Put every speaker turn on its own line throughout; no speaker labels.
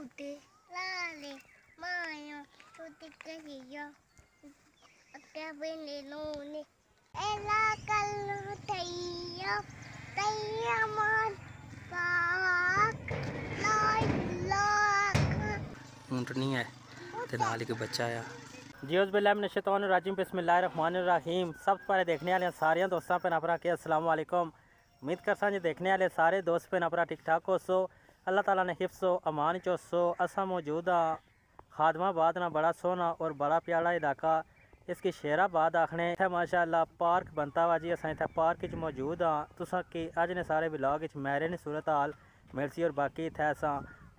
Tutti lale maio tutti casillo che venenone e la calloteio diamond park
ऊँटनी है ते नाल एक बच्चा आ जी उज़बिल्लाहिमिनश्शैतानिर्रजीम बिस्मिल्लाहिर्रहमानिर्रहीम। सबसे पहले देखने वाले सारे दोस्तों पे अपना के अस्सलाम वालेकुम। उम्मीद करसा जी देखने वाले सारे दोस्त पे अपना ठीक ठाक हो सो अल्लाह ताला ने हिफ्ज़ो अमान चो सो असा मौजूद हाँ खादमाबाद ना बड़ा सोना और बड़ा प्यारा इलाका इसकी शेराबाद आखने इत्थे माशाअल्लाह पार्क बनता हुआ जी। अस इत्थे पार्क च मौजूद हाँ तुसा कि अज ने सारे ब्लॉग मैरे ने सूरत हाल मिलसी और बाकी इत्थे असा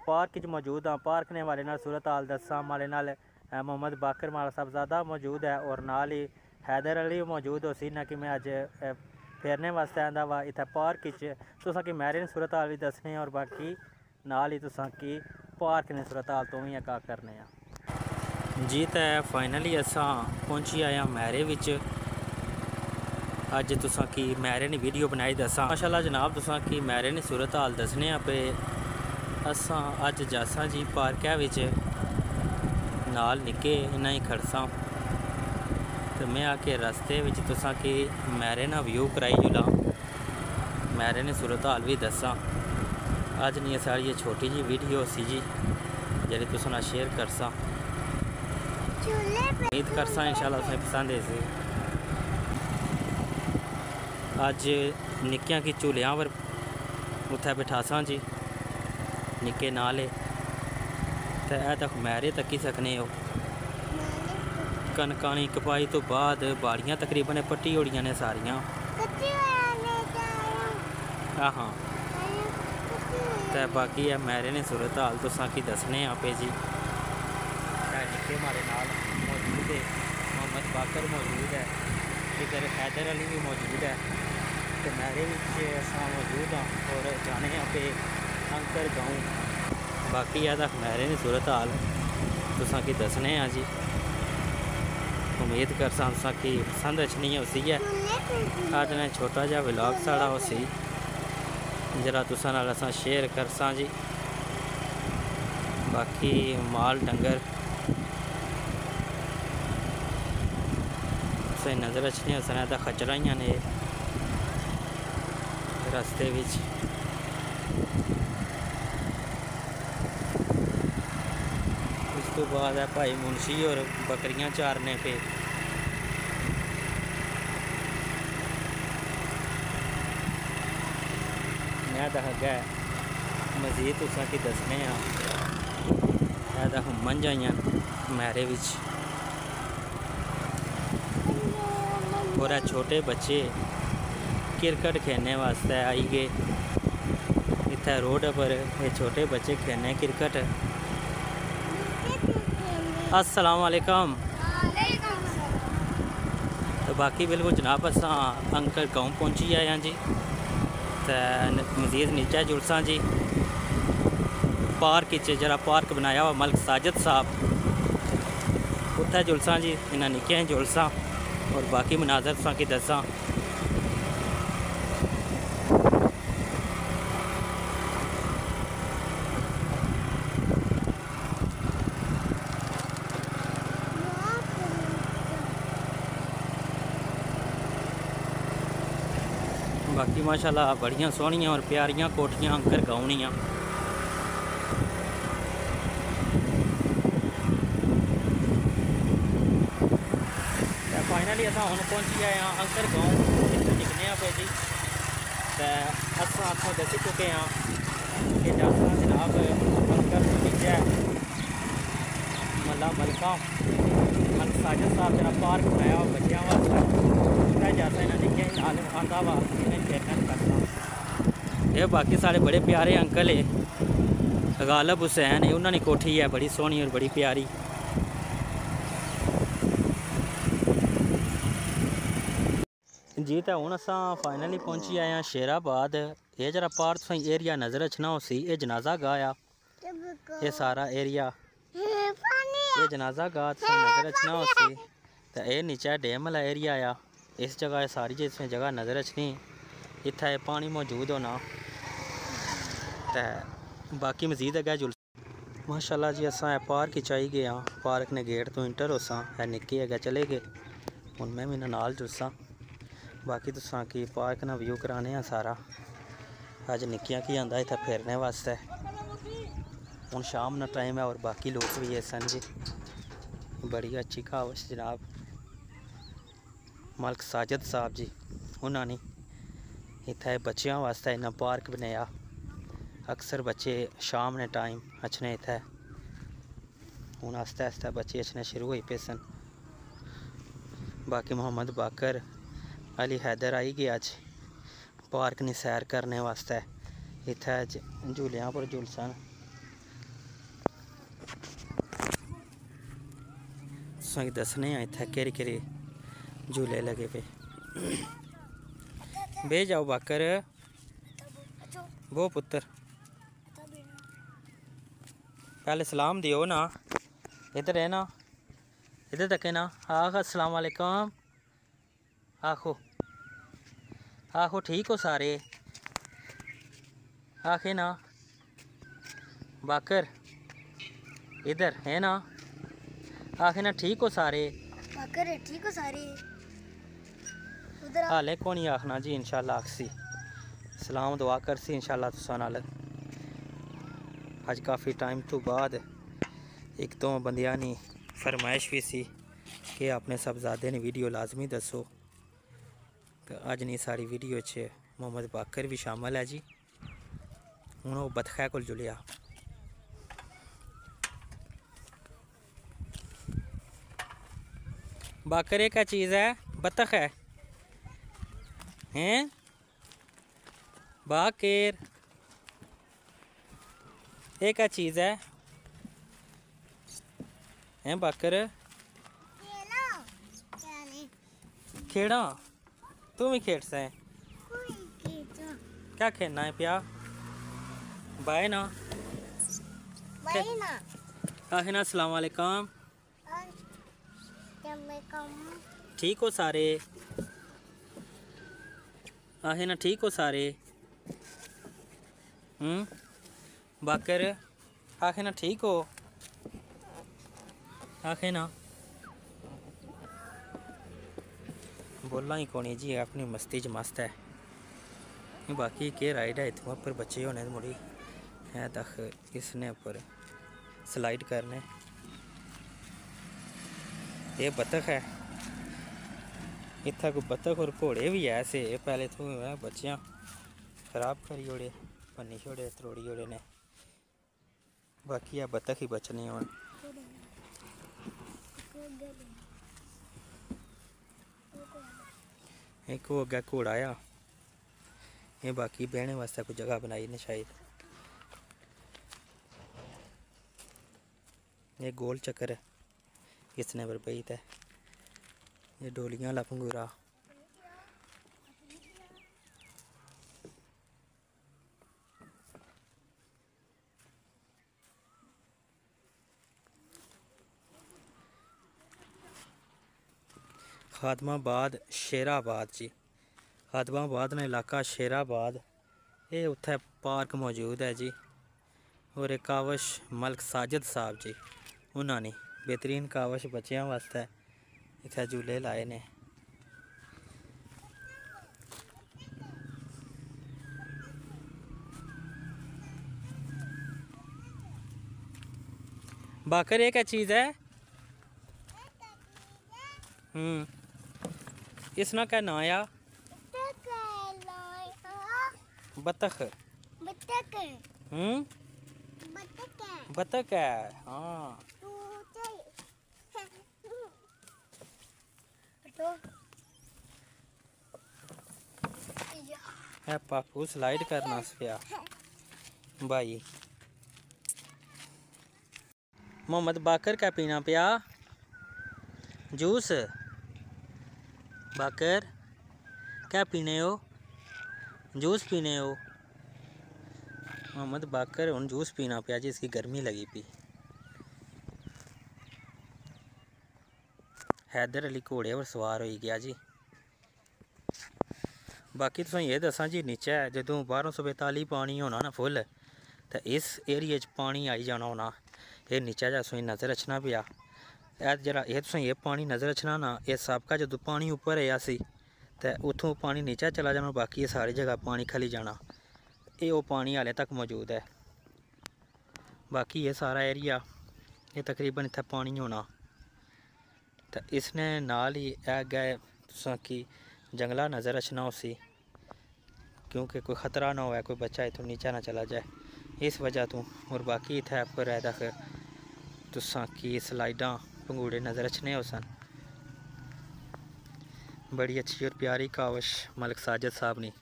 पार्क च मौजूद हाँ। पार्क ने वाले सूरत हाल दसा हमारे नाल मोहम्मद बाकर माला साहबजादा मौजूद है और नाल ही हैदर अली मौजूद हो सी ना कि मैं अज फेरने वास्ते आंदा वा इत्थे पार्क च तुसा कि मैरे ने सूरत हाल भी दसने और बाकी नाल ही तुसा कि पार्क ने सूरत हाल तो भी का करने जी। तो फाइनली असा पहुंची आए मैरे विच अज तुसा कि मैरे ने वीडियो बनाई दसा माशाअल्लाह जनाब तुसा कि मैरे ने सूरत हाल दसने पे असा अज जासा जी पार्कै विच नाल निके इन्ना ही खड़सा तो मैं आके रस्ते विच तुसा कि मैरे ना व्यू कराई जुला मैरे ने सूरत हाल भी दसा अज नहीं सारी ये छोटी जी वीडियो सी जी जी तुस ना शेयर करसा उम्मीद करसा इंशाल्लाह तुसें पसंद है। अज निक्कियां की झूलियां पर उत्थे बिठासा जी निक्के नाले तो यह तक मैरे तकी सकने हो कनकानी कपाई तो बाद बाड़ियाँ तकरीबन पट्टी ओड़ियां ने सारियां हाँ तो बाकी है मैरे ने सूरत हाल तुसा कि दसने पे जी। निक्के मारे नाल मौजूद है मोहम्मद बाकर मौजूद है इधर हैदर अली भी मौजूद है तो मैरे असा मौजूद हाँ और जाने पे अंकर गाँव बाकी है मैरे ने सूरत हाल तुसा कि दसने जी। उम्मीद करसा तुसा कि पसंद अच्छी उसी है अज ने छोटा जहा व्लॉग साड़ा उसी जरा तुसा नाल असा शेयर करसा जी। बाकी माल डंगर से नज़र अच्छी सना तो खचराइया ने रस्ते विच उस तो बाद है भाई मुंशी और बकरियां चारने पे मैं दखा मजीद तुसा कि दसने घूमन जाइया मैरे विच और छोटे बच्चे क्रिकेट खेलने वास्ते आई गए इत्थे रोड पर ये छोटे बच्चे खेलने क्रिकेट। अस्सलाम वालेकुम। तो बाकी बिल्कुल जनाब अस अंकल गाँव पहुँची आए हैं जी तो मजीद नीचे जुलसा जी पार्क जरा पार्क बनाया हुआ मलिक साजिद साहब उत्थे जुलसा जी इन्हें निक्के जुलसा और बाकी मनाजर तुसा कि दसा बाकी माशाल्लाह बड़ियां सोहनियां और प्यारियां कोठियां अंकर गाउनियां फाइनली अस हम पहुंची आए हाँ अंकर गाँव निकलने पे जी। तो अस आपको दसी चुके हाँ कि जासा जनाब अंकर नीचे मल्ला मलका मलिक साजिद साहब जरा पार्क बनाया हुआ बच्चों वास्ते जासा इन्हें निक्के नाल आंदा वा इन्हें खेलना करना। ये बाकी सारे बड़े प्यारे अंकल है गालब हुसैन है उन्होंने कोठी है बड़ी सोहनी और बड़ी प्यारी। जी तो हूँ अस फाइनली पहुँची आए हैं शेराबाद। ये जरा पार तुम एरिया नज़र अच्छना उसी ये जनाजा गाह आ ये सारा एरिया ये जनाजा गाह तुम नज़र अच्छना उसी तो ये नीचे डैम वाला एरिया आ इस जगह सारी जिसमें जगह नज़र अच्छनी इत्थे पानी मौजूद होना तो बाकी मजीद अगर जुल माशाल्लाह जी असा पार्क च आई गए हाँ। पार्क ने गेट तो इंटर होसा है निक्के है चले गए हूँ मैं भी नाल जुस्सा बाकी तुसा कि पार्क ना व्यू कराने सारा अज निक्कियां की आंदा इत्थे फिरने वास्ते हूँ शाम ना टाइम है और बाकी लोग भी सन जी बड़ी अच्छी कहावत जनाब मलक साजिद साहब जी उन्होंने इत्थे बच्चों वास्ते इन्ना पार्क बनाया अक्सर बच्चे शाम ने टाइम अच्छने इत्थे हूँ आस्ते आस्ते बच्चे अच्छने शुरू हो पे सन बाकी मोहम्मद बाकर अली हैदर आई गया अज पार्क ने सैर करने वास्ते इत्थे झूलियां पर झुलसन तुसें दसने इत्थे केह्ड़े केह्ड़े झूले लगे पे बे जाओ बाकर वो पुत्र पहले सलाम दियो ना इधर है ना इधर तक है ना आख अस्सलाम वालेकुम आखो आखो ठीक हो सारे आखे ना बाकर इधर है ना आखे ना ठीक हो सारे
बाकर ठीक हो सारे उधर
हाले को नहीं आखना जी इंशाल्लाह आखसी सलाम दुआ करसी इंशाल्लाह तुसा नाल अज काफ़ी टाइम तो बाद एक दो बंदियां नी फरमाइश भी सी कि अपने साहबजादे ने वीडियो लाजमी दसो तो अज नहीं सारी वीडियो च मोहम्मद बाकर भी शामिल है जी हूँ वो बतखै को जुलिया बाकर एक क्या चीज़ है बतख है हैं बाकर एक क्या चीज़ है हैं बाकर खेड़ा तू भी खेड़ से क्या खेलना है प्या बाय ना आहे ना अस्सलाम वालेकुम ठीक हो सारे आहे ना ठीक हो सारे बाकर आखे ना ठीक हो आखे ना बोलना ही कौन जी अपनी मस्ती च मस्त है बाकी के राइड है इतों पर बच्चे होने मुड़ी है तक इसने ऊपर स्लाइड करने ये बतख है इतना कोई बतख और घोड़े भी है ऐसे पहले तो बच्चियाँ खराब करी ओड़े भन्नी छोड़े त्रोड़ी ओड़े ने बाकी है बतख ही बचने हूँ एक वो अग्गे घोड़ा आ ये बाकी बहने वास्ते कोई जगह बनाई ने शायद ये गोल चक्कर है इसने पर पई है ये डोलियां ला पंगूरा खादमाबाद शेराबाद जी खादमाबाद ने इलाका शेराबाद ये उत्थे पार्क मौजूद है जी और एक कावश मलक साजिद साहब जी उन्होंने बेहतरीन कावश बच्चों वास्ते इत्थे झूले लाए ने बाकर ये क्या चीज़ है इसना क्या ना आया बतख बतख है हाँ है पापू स्लाइड करना पिया भाई मोहम्मद बाकर क्या पीना पिया जूस बाकर क्या पीने हो जूस पीने हो मोहम्मद बाकर उन जूस पीना पिया जी इसकी गर्मी लगी पी हैदर अली घोड़े पर सवार हो गया जी बाकी तुसें ये दसा जी नीचे जो 1244 पानी होना ना फुल तो इस एरिए च पानी आई जाना होना ये नीचा जा तुसें नज़र रखना पिया जरा ये तुसें ये पानी नज़र रखना ना ये सबका जो पानी उप्पर है सी ते उतों पानी नीचा चला जाना बाकी ये सारी जगह पानी खली जाना ये वो पानी हाले तक मौजूद है। बाकी ये सारा एरिया ये तकरीबन इतना पानी होना तो इसने नाल ही गए तुसा की जंगला नज़र रखना उसी क्योंकि कोई ख़तरा ना हो कोई बच्चा इतों नीचा ना चला जाए इस वजह तो। और बाकी इतना पर रहता फिर तुसा की स्लाइडा पंगूड़े नज़र रखने हो सन। बड़ी अच्छी और प्यारी कावश मलिक साजिद साहब ने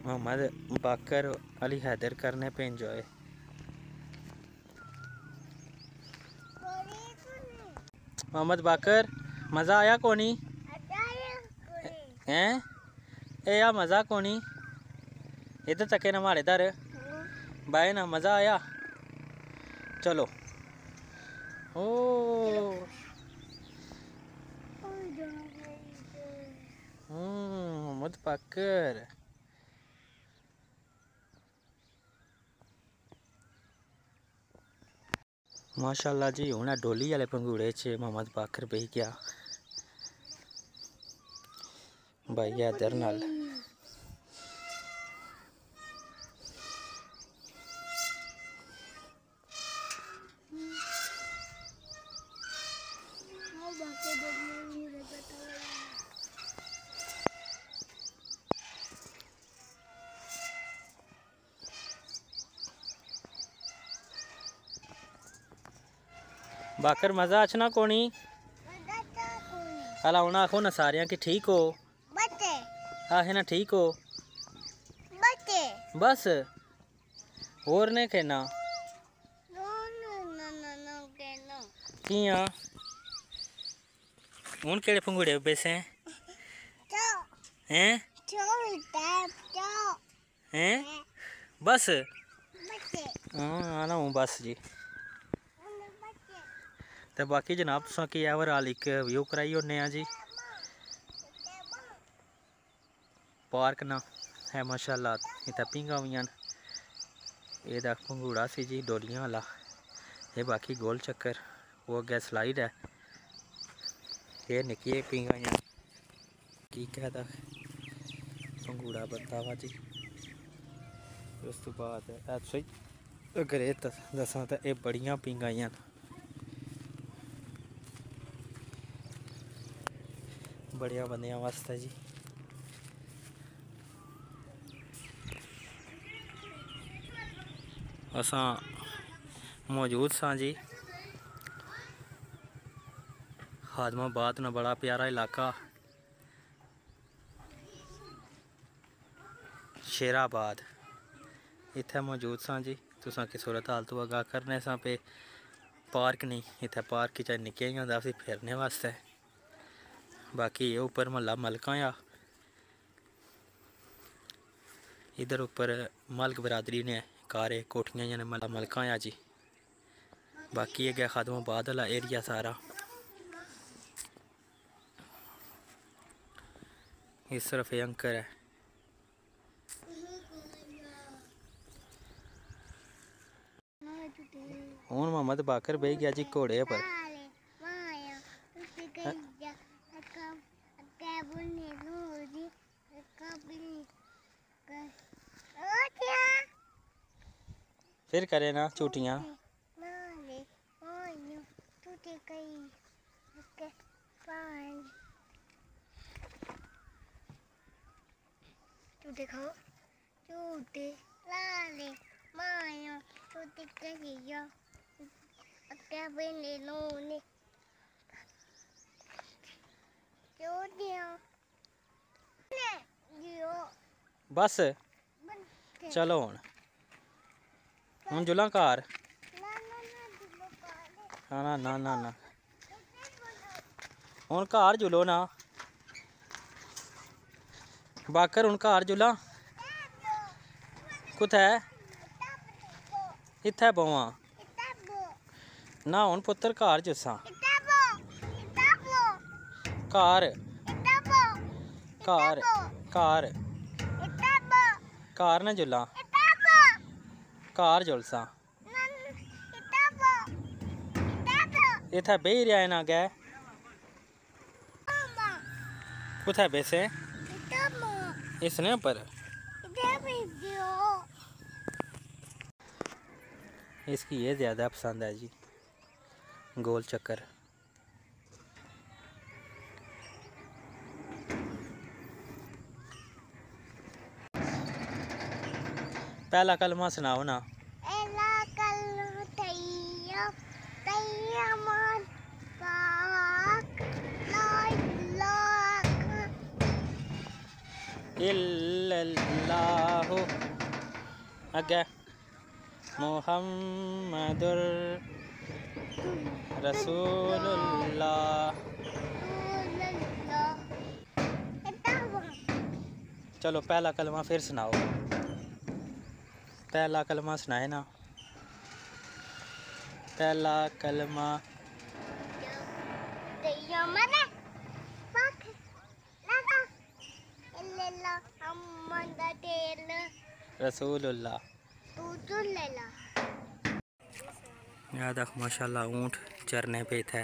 मोहम्मद बाकर अली हैदर करने पे इंजॉय। मोहम्मद बाकर मज़ा आया कोनी हैं ए या मज़ा कोनी इधर तके ना हमारे इधर बाय ना मज़ा आया चलो ओ मोहम्मद बाकर माशाल्लाह जी हूँ डोली वाले पंगूड़े च मोहम्मद बाकर बही गया भाई इधर नाल बाकर मज़ा अच्छा कोनी हला हूँ आखो ना सारिया कि ठीक हो आहे ना ठीक हो बस और ने कहना किया हूँ केड़े पंगूड़े बेसे हैं हैं बस हाँ आना हूँ बस जी। तो बाकी जनाब तुसा की ओवरऑल एक व्यू कराई होने जी पार्क ना है माशाल्लाह इतना पिंगा हुई ये पंगूड़ा सी जी डोलियां वाला ये बाकी गोल चक्कर वो अगे स्लाइड है ये निकी पिंगा की कहता पंगूड़ा बनता वा जी। उस तो बाद अगर ये दसा तो ये बड़िया पिंगा बढ़िया बंदियां वास्ते जी। असा मौजूद सा जी खादमाबाद ना बड़ा प्यारा इलाका शेराबाद इत्थे मौजूद सा जी। तुसा की सूरत हाल तो आगाह करने सा पे पार्क नहीं इत्थे पार्क चाहे निक्के ही होंदा सी फिरने वास्ते। बाकी ये ऊपर महला मलका आ इधर ऊपर मलक बरादरी ने कारे कोठियां ने महला मलका आ जी। बाकी ये गया खादमाबाद वाला एरिया सारा इस तरफ ये अंकर है। हूँ मोहम्मद बाकर बह गया जी घोड़े पर फिर करे ना छुट्टियाँ
झूठे खाओ झूठे लाले माया झूठे कहिया क्या बने लोने
बस चलो हूँ जुला घर ना ना ना ना हूँ घर जुलो ना बाकर हूँ घर जुला कुत्थै इत्थै पवां ना हूँ पुत्तर घर जुस्सां घर घर घर घर ना जुला कार जुलसा इतना बेही रहा है ना गए कुछ बेसे इसने पर इसकी ये ज़्यादा पसंद है जी गोल चक्कर। पहला कलमा सुनाओ ना। इल्लल्लाहु अगे मुहम्मदुर रसूलुल्लाह। चलो पहला कलमा फिर सुनाओ। पहला कलमा सुनाए ना। पहला कलमा रसूलुल्लाह। याद रख माशाल्लाह ऊँट चरने पे था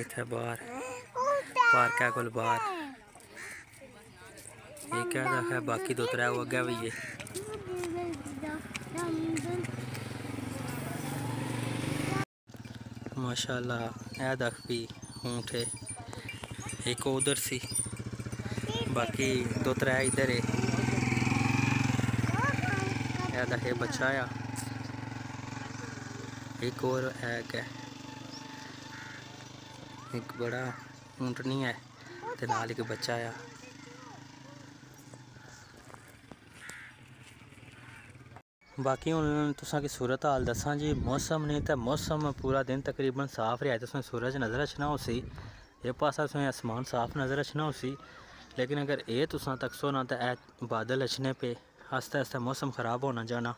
इतना बाहर पार्क है कुल बाहर ये क्या है बाकी दो त्रै वो अगे भी है। माशाल्लाह यह दख भी ऊँट है एक उधर सी बाकी दो त्रै इधर है। यह दखे बच्चा आ एक और है क्या एक बड़ा ऊँटनी है ते नाल एक बच्चा आ। बाकी हूँ तुसा की सूरत हाल दसा जी मौसम नहीं तो मौसम पूरा दिन तकरीबन साफ रहा है तुसें सूरज नज़र अचना उसी ये पासा तुसें आसमान साफ नज़र अचना उसी लेकिन अगर ये तुसा तकसो ना तो बादल अचने पे आस्ते आस्ते मौसम ख़राब होना जाना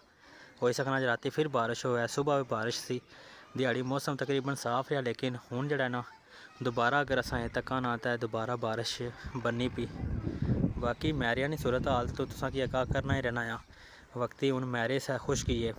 हो सकना राती फिर बारिश हो सुबह भी बारिश सी दिहाड़ी मौसम तकरीबन साफ रहा लेकिन हूँ जड़ा ना दोबारा अगर असा तक ना तो दोबारा बारिश बननी पी। बाकी मैरिया नहीं सूरत हाल तो तुसा की अका करना ही रहना आ वक्ती हूँ मैरिज है खुश की है।